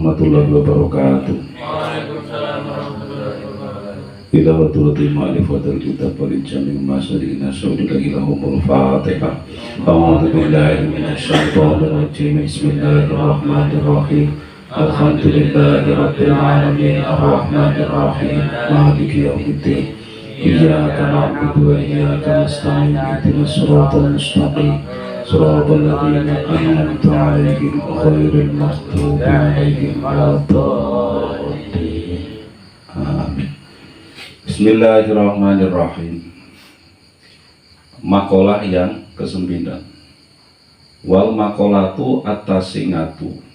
warahmatullahi wabarakatuh. Waalaikumsalam warahmatullahi wabarakatuh. Ila watulati ma'alifatul kitab walijami masyarina syaudillahi lahumul fatihah. A'udhu billahi minasyaitonir rajim. Bismillahirrahmanirrahim. Alhamdulillahi rabbil alamin. Ar-rahmanirrahim. Maliki yaumiddin. Iyyaka na'budu wa iyyaka nasta'in. Ihdinas siratal mustaqim. Siratal ladzina an'amta 'alaihim ghairil maghdubi 'alaihim waladdallin. Amin. Bismillahirrahmanirrahim. Makalah yang ke-9. Wal makolatu atasingatu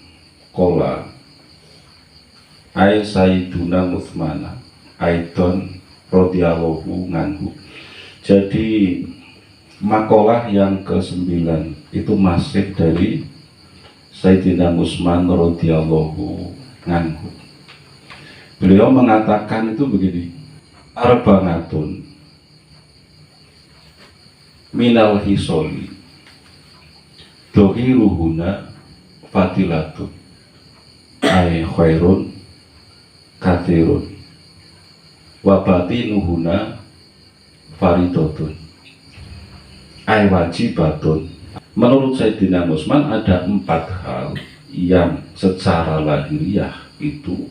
kola ai sayyiduna Utsmana aidon radhiyallahu anhu. Jadi makalah yang ke-9 itu masih dari Sayyidina Utsman radhiyallahu anhu. Beliau mengatakan itu begini, arba'atun minal hisoli dohiruhuna fadilatun ay khairun kathirun wabatinuhuna faridotun ay wajibatun. Menurut Sayyidina Utsman ada 4 hal yang secara lahiriah itu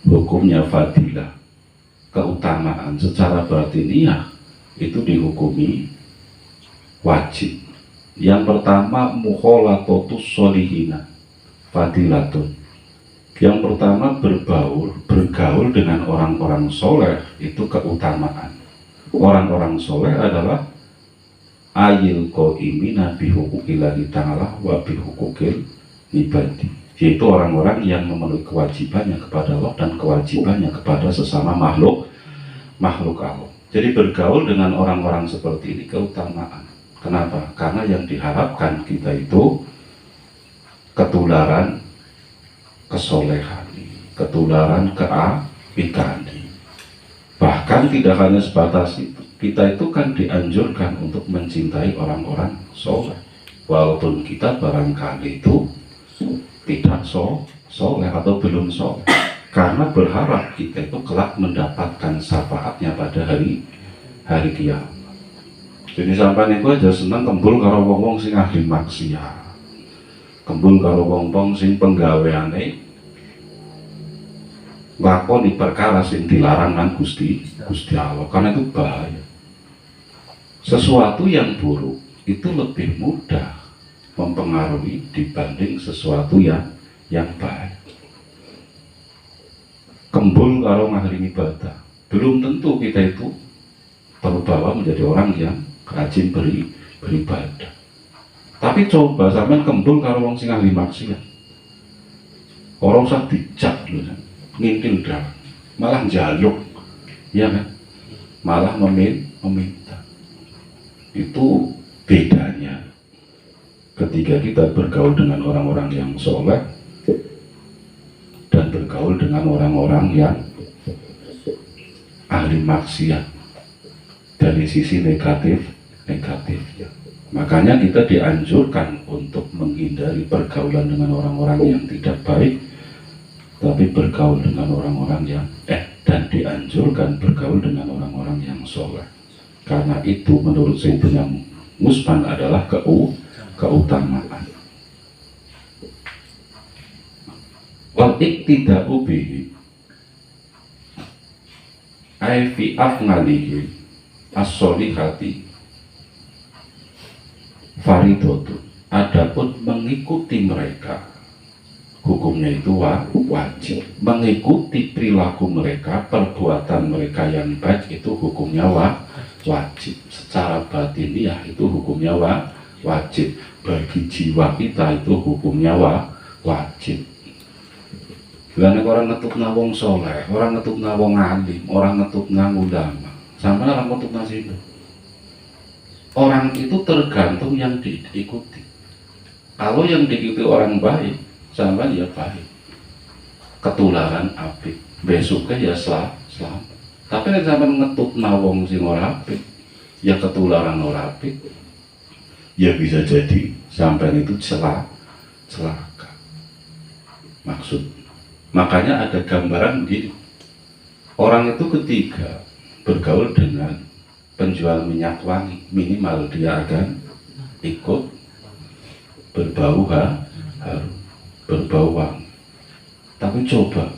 hukumnya fadilah, keutamaan. Secara batiniah itu dihukumi wajib. Yang pertama mukhalatotus sholihina fadilatun. Yang pertama bergaul dengan orang-orang soleh itu keutamaan. Orang-orang soleh adalah ayil qaimina bihuquqillahi ta'ala wa bihuquqil ibadi, yaitu orang-orang yang memenuhi kewajibannya kepada Allah dan kewajibannya kepada sesama makhluk Allah. Jadi bergaul dengan orang-orang seperti ini keutamaan. Kenapa? Karena yang diharapkan kita itu ketularan kesolehan, ketularan keapikan. Bahkan tidak hanya sebatas itu, kita itu kan dianjurkan untuk mencintai orang-orang soleh, walaupun kita barangkali itu tidak soleh atau belum soleh, karena berharap kita itu kelak mendapatkan syafaatnya pada hari kiamat. Jadi sampai itu aja senang kembul karo wong-wong sing ahli maksiat, kembul karo wong-wong sing penggaweane lakoni perkara sing dilarang nang Gusti Allah, karena itu bahaya. Sesuatu yang buruk itu lebih mudah mempengaruhi dibanding sesuatu yang baik. Kembul karo ngahli ibadah, belum tentu kita itu terbawa menjadi orang yang rajin beribadah. Tapi coba sampean kembul karo wong sing ahli maksiat, orang usah dijak lho, ngintil dah, malah jaluk, ya kan? Malah meminta. Itu bedanya ketika kita bergaul dengan orang-orang yang soleh dan bergaul dengan orang-orang yang ahli maksiat dari sisi negatif. Makanya kita dianjurkan untuk menghindari pergaulan dengan orang-orang yang tidak baik, tapi bergaul dengan orang-orang yang dan dianjurkan bergaul dengan orang-orang yang soleh. Karena itu menurut Sayyidina Utsman adalah keutamaan. Wal iktida'u bihi ay fi afngalihi as-sholihati faridotun. Adapun mengikuti mereka, hukumnya itu wajib. Mengikuti perilaku mereka, perbuatan mereka yang baik itu hukumnya wajib. Secara batiniah itu hukumnya wajib. Bagi jiwa kita itu hukumnya wajib. Karena orang ngetuk wong soleh, orang ngetuk wong alim, orang ngetuk ulama, sama orang ngetuk situ. Orang itu tergantung yang diikuti. Kalau yang diikuti orang baik, sama dia baik, ketularan apik, besoknya ya selamat. Tapi nek sampean ngetut wong sing ora apik, ya ketularan ora apik, ya bisa jadi sampean itu celaka. Makanya ada gambaran begini, orang itu ketika bergaul dengan penjual minyak wangi, minimal dia akan ikut berbau harum, berbau wangi. Tapi coba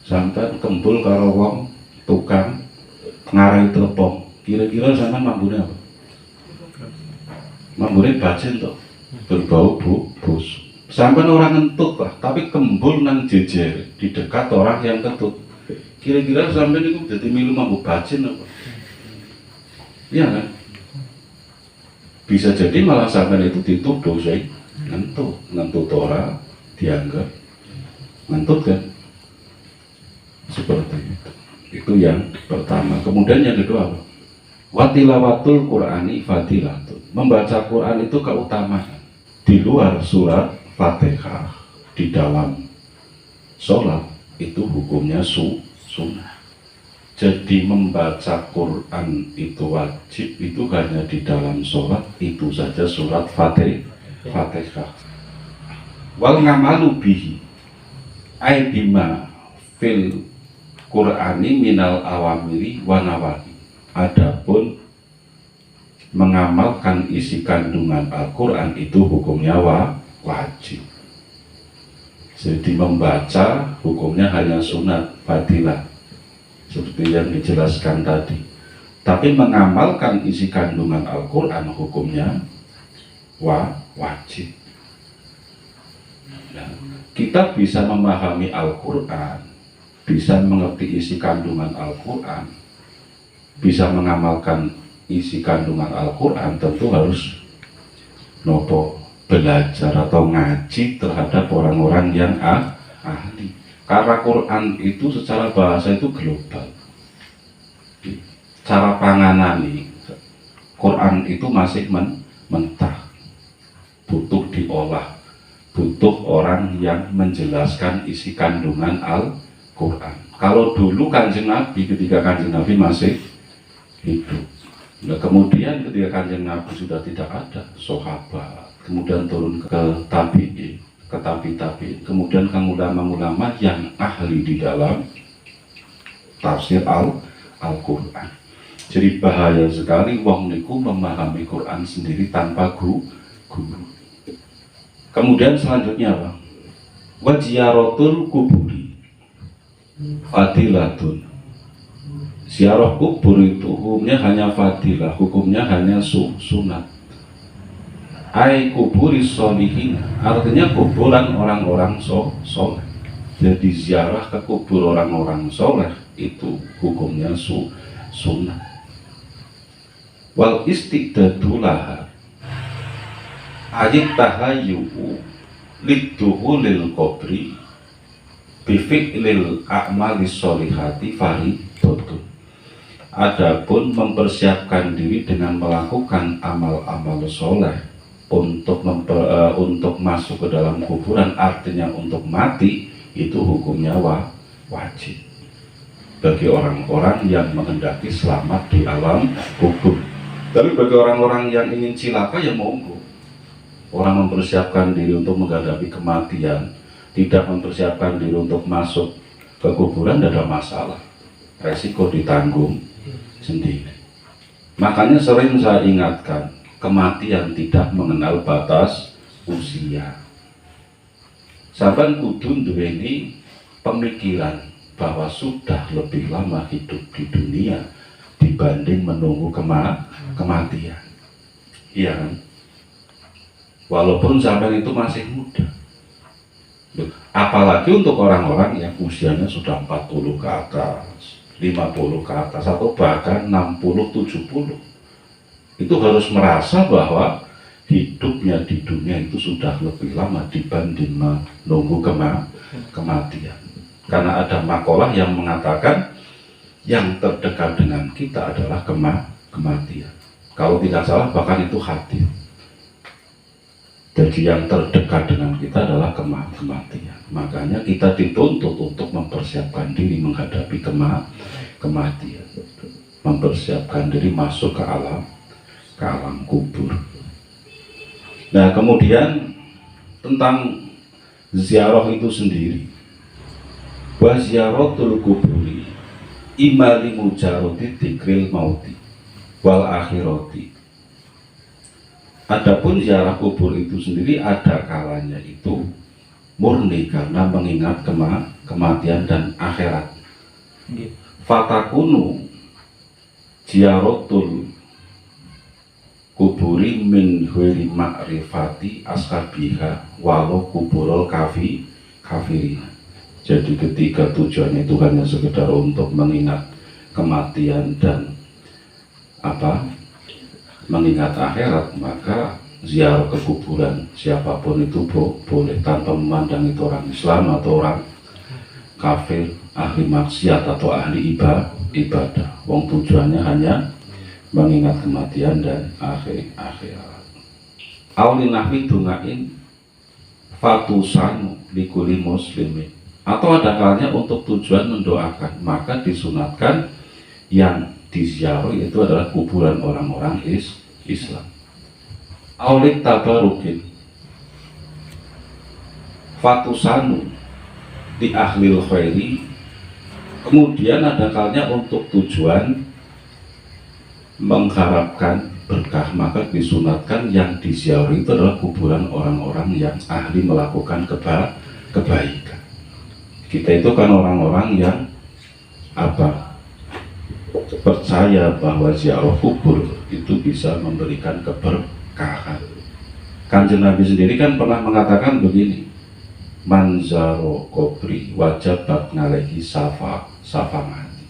sampai kembul karo wong tukang ngarai telepon, kira-kira sama mambune apa? Mambune bacin toh, berbau busuk. Sampai orang ngentut lah, tapi kembul nang jejer di dekat orang yang kentut. Kira-kira sampai itu jadi milu mambu bacin apa? Iya kan? Bisa jadi malah sampai itu dituduh saya ngentut orang dianggap ngentut kan? Seperti itu. Itu yang pertama. Kemudian yang kedua apa? Watilawatul Qur'ani fadilatun. Membaca Quran itu keutamaan. Di luar surat Fatihah, di dalam sholat itu hukumnya sunnah. Jadi membaca Quran itu wajib, itu hanya di dalam sholat, itu saja surat Fatihah. Wal ngamalu bihi ay bima fil Qur'ani minal awamiri wa nawahi. Adapun mengamalkan isi kandungan Al-Quran itu hukumnya wajib. Jadi membaca hukumnya hanya sunat fadilah seperti yang dijelaskan tadi. Tapi mengamalkan isi kandungan Al-Quran hukumnya wajib. Nah, kita bisa memahami Al-Quran, bisa mengerti isi kandungan Al-Quran, bisa mengamalkan isi kandungan Al-Quran, tentu harus belajar atau ngaji terhadap orang-orang yang ahli. Karena Quran itu secara bahasa itu global. Cara panganani Quran itu masih mentah, butuh diolah, butuh orang yang menjelaskan isi kandungan Al-Quran. Kalau dulu Kanjeng Nabi, ketika Kanjeng Nabi masih hidup, nah, kemudian ketika Kanjeng Nabi sudah tidak ada, sahabat, kemudian turun ke tabi'in, ke tabi'in, kemudian ke ulama-ulama yang ahli di dalam tafsir Al-Quran. Jadi bahaya sekali wong niku memahami Quran sendiri tanpa guru. Kemudian selanjutnya apa? Wa ziyaratul kuburi fadilatun. Ziarah kubur itu hukumnya hanya fadilah, hukumnya hanya sunat. Ai kuburi sholihin, artinya kuburan orang-orang soleh. Jadi ziarah ke kubur orang-orang soleh itu hukumnya sunnah. Wal istiqdadulah ayat tahayyu'u lidduhulil qabri bifi'lil a'malis sholihati fardhun. Adapun mempersiapkan diri dengan melakukan amal-amal soleh untuk masuk ke dalam kuburan, artinya untuk mati, itu hukumnya wajib bagi orang-orang yang menghendaki selamat di alam kubur. Tapi bagi orang-orang yang ingin cilaka, ya monggo. Orang mempersiapkan diri untuk menghadapi kematian, tidak mempersiapkan diri untuk masuk ke kuburan, tidak ada masalah. Resiko ditanggung sendiri. Makanya sering saya ingatkan, kematian tidak mengenal batas usia. Sampai kudu duweni pemikiran bahwa sudah lebih lama hidup di dunia dibanding menunggu kematian. Iya kan? Walaupun sampai itu masih muda. Apalagi untuk orang-orang yang usianya sudah 40 ke atas, 50 ke atas, atau bahkan 60, 70. Itu harus merasa bahwa hidupnya di dunia itu sudah lebih lama dibanding menunggu kematian. Karena ada makalah yang mengatakan yang terdekat dengan kita adalah kematian. Kalau tidak salah bahkan itu hati. Jadi yang terdekat dengan kita adalah kematian. Makanya kita dituntut untuk mempersiapkan diri menghadapi kematian. Mempersiapkan diri masuk ke alam kubur. Nah, kemudian tentang ziarah itu sendiri. Wa ziyaratul kuburi imali mujaroti dikril mauti wal akhirati. Adapun ziarah kubur itu sendiri ada kalanya itu murni karena mengingat kematian dan akhirat. Fatakunu ziyaratul kuburi min ghairi ma'rifati ashabiha walau kuburul kafirin. Jadi ketika tujuannya itu hanya sekedar untuk mengingat kematian dan mengingat akhirat, maka ziarah ke kuburan siapapun itu boleh tanpa memandang itu orang Islam atau orang kafir, ahli maksiat atau ahli ibadah. Wong tujuannya hanya mengingat kematian dan akhirat. Auli nafi dungain fatusanu likuli muslimin, atau ada kalanya untuk tujuan mendoakan, maka disunatkan yang diziarah itu adalah kuburan orang-orang Islam. Aulik tabarukin fatusanu di ahlil khairi, kemudian ada kalanya untuk tujuan mengharapkan berkah, maka disunatkan yang diziarah itu adalah kuburan orang-orang yang ahli melakukan kebaikan. Kita itu kan orang-orang yang percaya bahwa ziarah kubur itu bisa memberikan keberkahan. Kanjeng Nabi sendiri kan pernah mengatakan begini, man zaro kubri wajabat ngalehi safamati.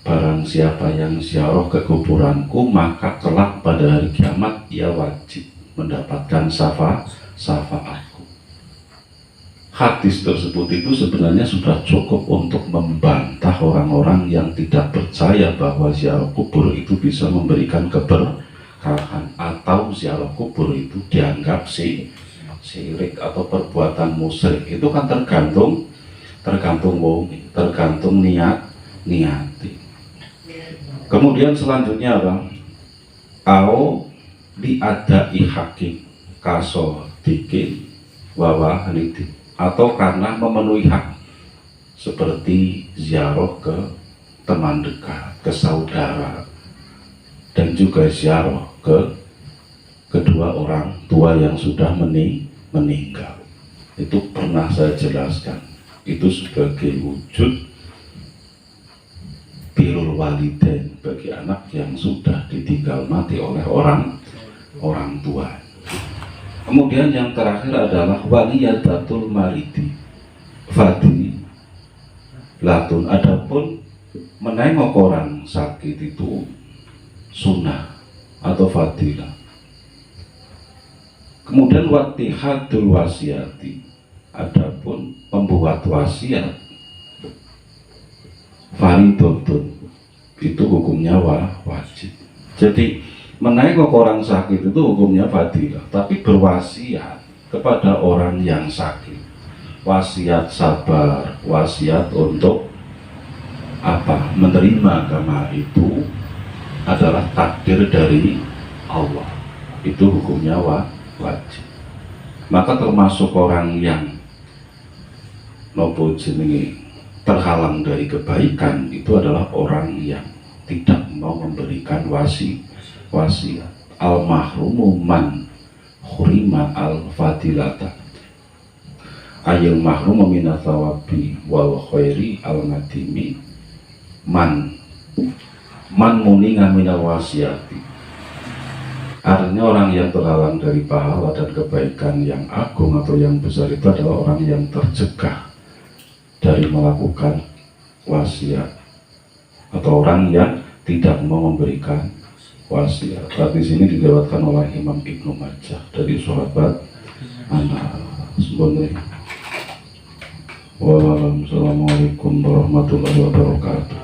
Barang siapa yang ziarah ke kuburanku, maka kelak pada hari kiamat ia wajib mendapatkan syafaatku. Hadis tersebut itu sebenarnya sudah cukup untuk membantah orang-orang yang tidak percaya bahwa ziarah kubur itu bisa memberikan keberkahan, atau ziarah kubur itu dianggap syirik atau perbuatan musyrik. Itu kan tergantung niati. Kemudian selanjutnya apa? Diadai hakim kaso dikin wawahanidin, atau karena memenuhi hak seperti ziarah ke teman dekat, ke saudara, dan juga ziarah ke kedua orang tua yang sudah meninggal. Itu pernah saya jelaskan, itu sebagai wujud birrul walidain bagi anak yang sudah ditinggal mati oleh orang tua. Kemudian yang terakhir adalah waliyadatul maridi fadli latun. Adapun menengok orang sakit itu sunnah atau fadilah. Kemudian wattihadul wasiati, adapun pembuat wasiat faridotun, itu hukumnya wajib. Jadi menengok orang sakit itu hukumnya fadilah, tapi berwasiat kepada orang yang sakit, wasiat sabar, wasiat untuk menerima agama itu adalah takdir dari Allah, itu hukumnya wajib. Maka termasuk orang yang terhalang dari kebaikan itu adalah orang yang tidak mau memberikan wasiat. Al mahrumu man khurima al fadilata, ayil mahrumu minat thawabi wal khairi al nadimi man muninga minal wasiati. Artinya orang yang terhalang dari pahala dan kebaikan yang agung atau yang besar itu adalah orang yang tercegah dari melakukan wasiat, atau orang yang tidak mau memberikan wasiat. Di sini dilewatkan oleh Imam Ibnu Majah dari sahabat Anas. Wassalamualaikum warahmatullahi wabarakatuh.